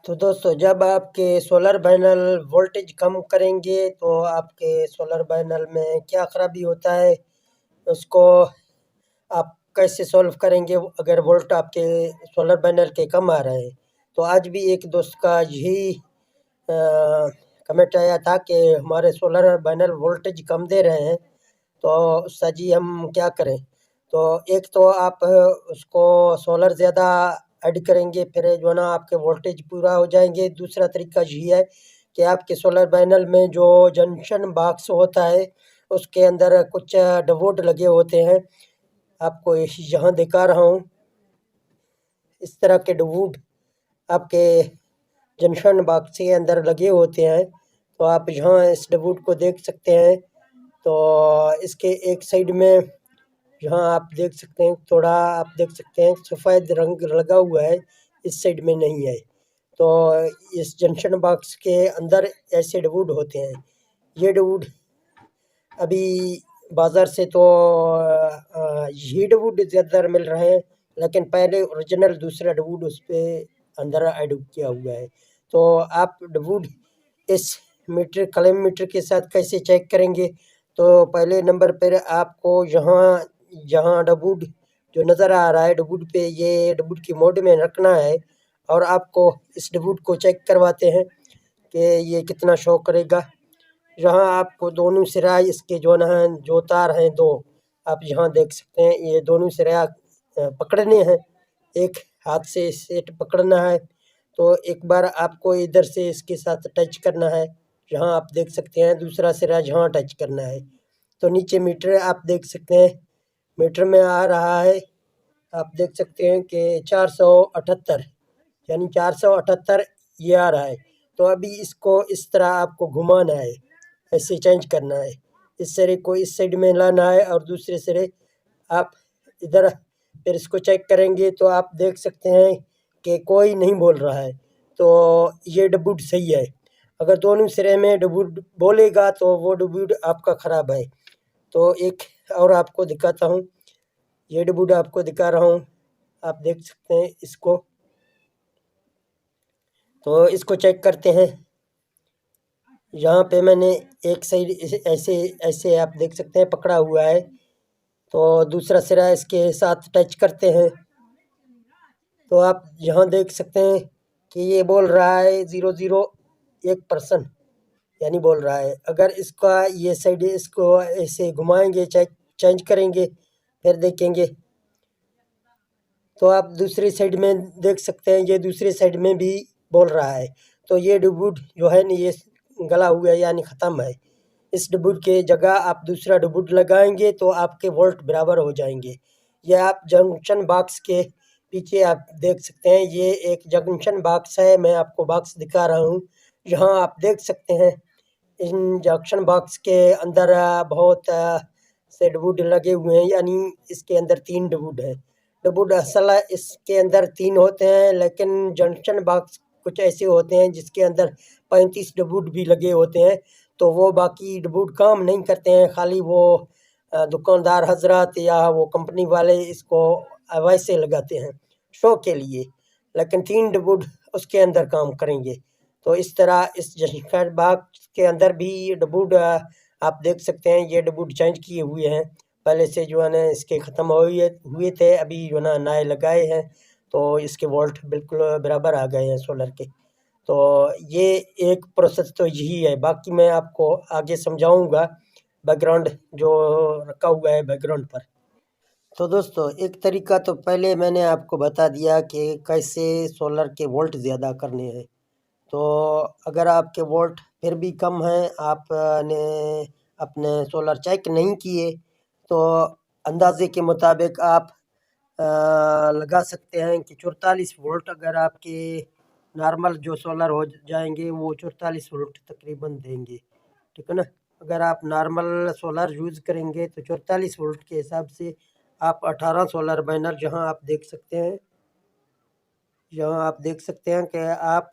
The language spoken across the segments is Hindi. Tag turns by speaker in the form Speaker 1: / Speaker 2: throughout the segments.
Speaker 1: तो दोस्तों, जब आपके सोलर पैनल वोल्टेज कम करेंगे तो आपके सोलर पैनल में क्या ख़राबी होता है, उसको आप कैसे सॉल्व करेंगे अगर वोल्ट आपके सोलर पैनल के कम आ रहे हैं। तो आज भी एक दोस्त का यही कमेंट आया था कि हमारे सोलर पैनल वोल्टेज कम दे रहे हैं, तो सर जी हम क्या करें। तो एक तो आप उसको सोलर ज़्यादा ऐड करेंगे, फिर जो है ना आपके वोल्टेज पूरा हो जाएंगे। दूसरा तरीका यही है कि आपके सोलर पैनल में जो जंक्शन बॉक्स होता है उसके अंदर कुछ डियोड लगे होते हैं। आपको यहाँ दिखा रहा हूँ, इस तरह के डियोड आपके जंक्शन बॉक्स के अंदर लगे होते हैं। तो आप यहाँ इस डियोड को देख सकते हैं। तो इसके एक साइड में यहाँ आप देख सकते हैं, थोड़ा आप देख सकते हैं सफ़ेद रंग लगा हुआ है, इस साइड में नहीं है। तो इस जंक्शन बॉक्स के अंदर ऐसे डियोड होते हैं। ये डियोड अभी बाज़ार से तो ये डियोड ज़्यादातर मिल रहे हैं, लेकिन पहले ओरिजिनल दूसरा डियोड उस पे अंदर ऐड किया हुआ है। तो आप डियोड इस मीटर क्लेम मीटर के साथ कैसे चेक करेंगे। तो पहले नंबर पर आपको यहाँ यहाँ डियोड जो नज़र आ रहा है, डियोड पे ये डियोड की मोड में रखना है और आपको इस डियोड को चेक करवाते हैं कि ये कितना शो करेगा। यहाँ आपको दोनों सिरा इसके जो ना जो तार हैं दो, आप यहाँ देख सकते हैं, ये दोनों सिरा पकड़ने हैं, एक हाथ से सेट पकड़ना है। तो एक बार आपको इधर से इसके साथ टच करना है, यहाँ आप देख सकते हैं दूसरा सिरा यहाँ टच करना है। तो नीचे मीटर आप देख सकते हैं, मीटर में आ रहा है, आप देख सकते हैं कि 478 यानी 478 ये आ रहा है। तो अभी इसको इस तरह आपको घुमाना है, ऐसे चेंज करना है। इस सिरे को इस साइड में लाना है और दूसरे सिरे आप इधर, फिर इसको चेक करेंगे तो आप देख सकते हैं कि कोई नहीं बोल रहा है। तो ये डियोड सही है। अगर दोनों सिरे में डियोड बोलेगा तो वो डियोड आपका ख़राब है। तो एक और आपको दिखाता हूँ, ये डियोड आपको दिखा रहा हूँ, आप देख सकते हैं इसको। तो इसको चेक करते हैं, यहाँ पे मैंने एक साइड ऐसे ऐसे आप देख सकते हैं पकड़ा हुआ है। तो दूसरा सिरा इसके साथ टच करते हैं, तो आप यहाँ देख सकते हैं कि ये बोल रहा है 0.01% यानी बोल रहा है। अगर इसका ये साइड इसको ऐसे घुमाएंगे, चेंज करेंगे, फिर देखेंगे तो आप दूसरी साइड में देख सकते हैं, ये दूसरी साइड में भी बोल रहा है। तो ये डियोड जो है ना ये गला हुआ है यानी ख़त्म है। इस डियोड के जगह आप दूसरा डियोड लगाएंगे तो आपके वोल्ट बराबर हो जाएंगे। ये आप जंक्शन बॉक्स के पीछे आप देख सकते हैं, ये एक जंक्शन बॉक्स है, मैं आपको बॉक्स दिखा रहा हूँ। यहाँ आप देख सकते हैं इन जंक्शन बॉक्स के अंदर बहुत से डियोड लगे हुए हैं, यानी इसके अंदर 3 डियोड हैं। डियोड असल इसके अंदर 3 होते हैं, लेकिन जंक्शन बॉक्स कुछ ऐसे होते हैं जिसके अंदर 35 डियोड भी लगे होते हैं। तो वो बाकी डियोड काम नहीं करते हैं, खाली वो दुकानदार हजरात या वो कंपनी वाले इसको वैसे लगाते हैं शो के लिए, लेकिन 3 डियोड उसके अंदर काम करेंगे। तो इस तरह इस जंक्शन बॉक्स के अंदर भी डियोड आप देख सकते हैं, ये डियोड चेंज किए हुए हैं। पहले से जो है ना इसके ख़त्म हुए थे, अभी जो ना नए लगाए हैं, तो इसके वोल्ट बिल्कुल बराबर आ गए हैं सोलर के। तो ये एक प्रोसेस तो यही है, बाकी मैं आपको आगे समझाऊंगा बैकग्राउंड जो रखा हुआ है बैकग्राउंड पर। तो दोस्तों, एक तरीका तो पहले मैंने आपको बता दिया कि कैसे सोलर के वोल्ट ज़्यादा करने हैं। तो अगर आपके वोल्ट फिर भी कम हैं, आपने अपने सोलर चेक नहीं किए, तो अंदाजे के मुताबिक आप लगा सकते हैं कि 44 वोल्ट अगर आपके नॉर्मल जो सोलर हो जाएंगे वो 44 वोल्ट तकरीबन देंगे, ठीक है ना। अगर आप नॉर्मल सोलर यूज़ करेंगे तो 44 वोल्ट के हिसाब से आप 18 सोलर पैनल जहां आप देख सकते हैं, यहाँ आप देख सकते हैं कि आप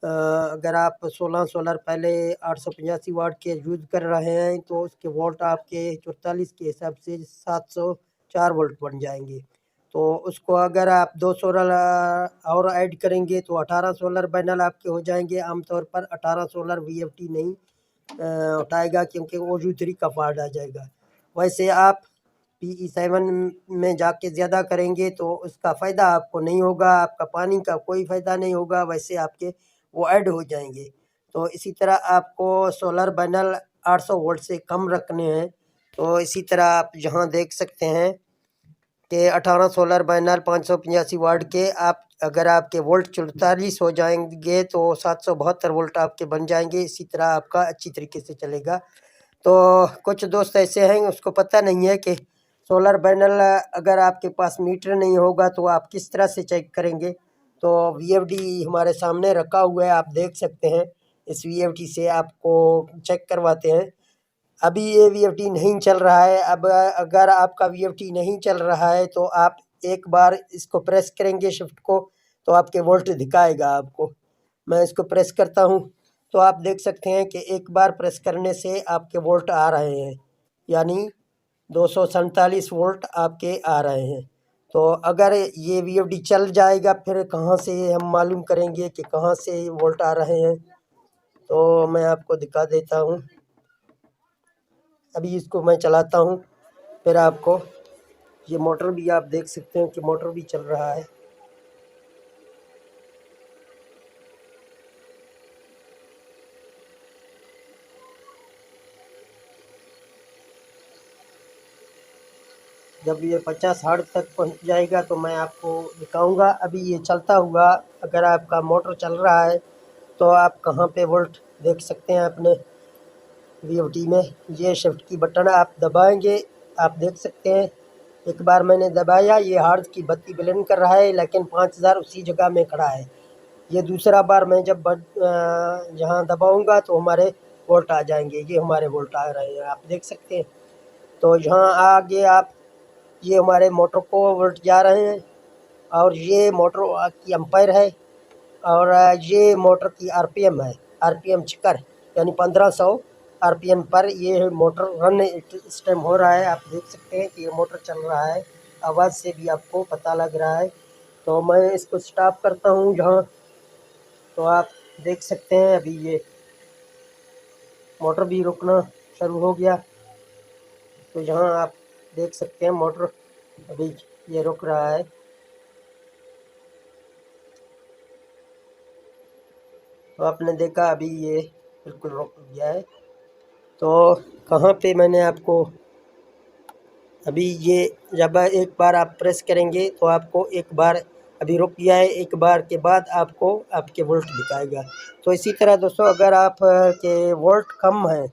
Speaker 1: अगर आप 16 सोलर पहले 885 वाट के यूज़ कर रहे हैं तो उसके वोल्ट आपके 44 के हिसाब से 704 वोल्ट बन जाएंगे। तो उसको अगर आप 2 सोलर और ऐड करेंगे तो 18 सोलर पैनल आपके हो जाएंगे। आमतौर पर 18 सोलर VFD नहीं उठाएगा, क्योंकि OU3 का फॉल्ट आ जाएगा। वैसे आप PE7 में जाके ज़्यादा करेंगे तो उसका फ़ायदा आपको नहीं होगा, आपका पानी का कोई फ़ायदा नहीं होगा, वैसे आपके वो ऐड हो जाएंगे। तो इसी तरह आपको सोलर पैनल 800 वोल्ट से कम रखने हैं। तो इसी तरह आप यहाँ देख सकते हैं कि 18 सोलर पैनल 585 वाट के आप अगर आपके वोल्ट 44 हो जाएंगे तो 772 वोल्ट आपके बन जाएंगे। इसी तरह आपका अच्छी तरीके से चलेगा। तो कुछ दोस्त ऐसे हैं उसको पता नहीं है कि सोलर पैनल अगर आपके पास मीटर नहीं होगा तो आप किस तरह से चेक करेंगे। तो VFD हमारे सामने रखा हुआ है, आप देख सकते हैं। इस VFD से आपको चेक करवाते हैं। अभी ये VFD नहीं चल रहा है। अब अगर आपका VFD नहीं चल रहा है तो आप एक बार इसको प्रेस करेंगे शिफ्ट को, तो आपके वोल्ट दिखाएगा आपको। मैं इसको प्रेस करता हूँ तो आप देख सकते हैं कि एक बार प्रेस करने से आपके वोल्ट आ रहे हैं, यानी 247 वोल्ट आपके आ रहे हैं। तो अगर ये VFD चल जाएगा फिर कहाँ से हम मालूम करेंगे कि कहाँ से वोल्ट आ रहे हैं। तो मैं आपको दिखा देता हूँ। अभी इसको मैं चलाता हूँ, फिर आपको ये मोटर भी आप देख सकते हैं कि मोटर भी चल रहा है। जब ये 50 हर्ट्ज तक पहुंच जाएगा तो मैं आपको दिखाऊंगा। अभी ये चलता हुआ अगर आपका मोटर चल रहा है तो आप कहाँ पे वोल्ट देख सकते हैं अपने VFD में। ये शिफ्ट की बटन आप दबाएंगे, आप देख सकते हैं। एक बार मैंने दबाया, ये हर्ट्ज की बत्ती ब्लिंक कर रहा है, लेकिन 5000 उसी जगह में खड़ा है। ये दूसरा बार मैं जब जहाँ दबाऊंगा तो हमारे वोल्ट आ जाएंगे। ये हमारे वोल्ट आ रहे हैं, आप देख सकते हैं। तो यहाँ आगे आप ये हमारे मोटर को वोल्ट जा रहे हैं, और ये मोटर की एम्पायर है, और ये मोटर की RPM है। RPM चिकर यानी 1500 RPM पर ये मोटर रन इस टाइम हो रहा है। आप देख सकते हैं कि ये मोटर चल रहा है, आवाज़ से भी आपको पता लग रहा है। तो मैं इसको स्टॉप करता हूँ जहाँ, तो आप देख सकते हैं अभी ये मोटर भी रुकना शुरू हो गया। तो यहाँ आप देख सकते हैं मोटर अभी ये रुक रहा है। तो आपने देखा अभी ये बिल्कुल रुक गया है। तो कहाँ पे मैंने आपको अभी ये जब एक बार आप प्रेस करेंगे तो आपको एक बार अभी रुक गया है, एक बार के बाद आपको आपके वोल्ट दिखाएगा। तो इसी तरह दोस्तों अगर आप के वोल्ट कम हैं,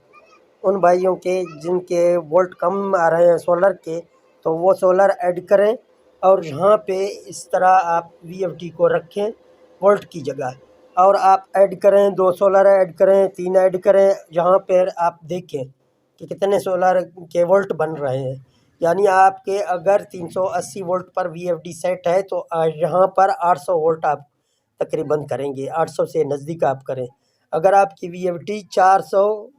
Speaker 1: उन भाइयों के जिनके वोल्ट कम आ रहे हैं सोलर के, तो वो सोलर ऐड करें और यहाँ पे इस तरह आप VFD को रखें वोल्ट की जगह, और आप ऐड करें 2 सोलर ऐड करें, 3 ऐड करें। यहाँ पर आप देखें कि कितने सोलर के वोल्ट बन रहे हैं। यानी आपके अगर 380 वोल्ट पर VFD सेट है तो यहाँ पर 800 वोल्ट आप तकरीबन करेंगे, 800 से नज़दीक आप करें। अगर आपकी VFD 400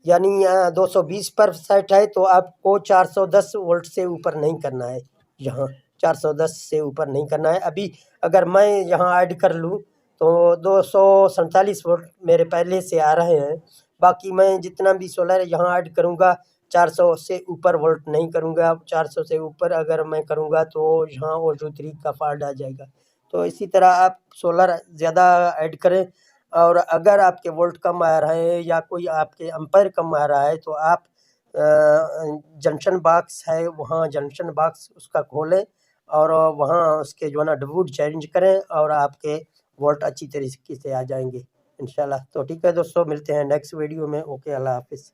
Speaker 1: यानी 220 पर सेट है तो आपको 410 वोल्ट से ऊपर नहीं करना है। यहाँ 410 से ऊपर नहीं करना है। अभी अगर मैं यहाँ ऐड कर लूँ तो 247 वोल्ट मेरे पहले से आ रहे हैं। बाकी मैं जितना भी सोलर यहाँ ऐड करूँगा 400 से ऊपर वोल्ट नहीं करूँगा। 400 से ऊपर अगर मैं करूँगा तो यहाँ OU3 का फॉल्ट आ जाएगा। तो इसी तरह आप सोलर ज़्यादा ऐड करें, और अगर आपके वोल्ट कम आ रहे हैं या कोई आपके एम्पायर कम आ रहा है तो आप जंक्शन बॉक्स है, वहाँ जंक्शन बॉक्स उसका खोलें और वहाँ उसके जो है ना डबूट चेंज करें और आपके वोल्ट अच्छी तरीके से आ जाएंगे इंशाल्लाह। तो ठीक है दोस्तों, मिलते हैं नेक्स्ट वीडियो में। ओके, अल्लाह हाफिज़।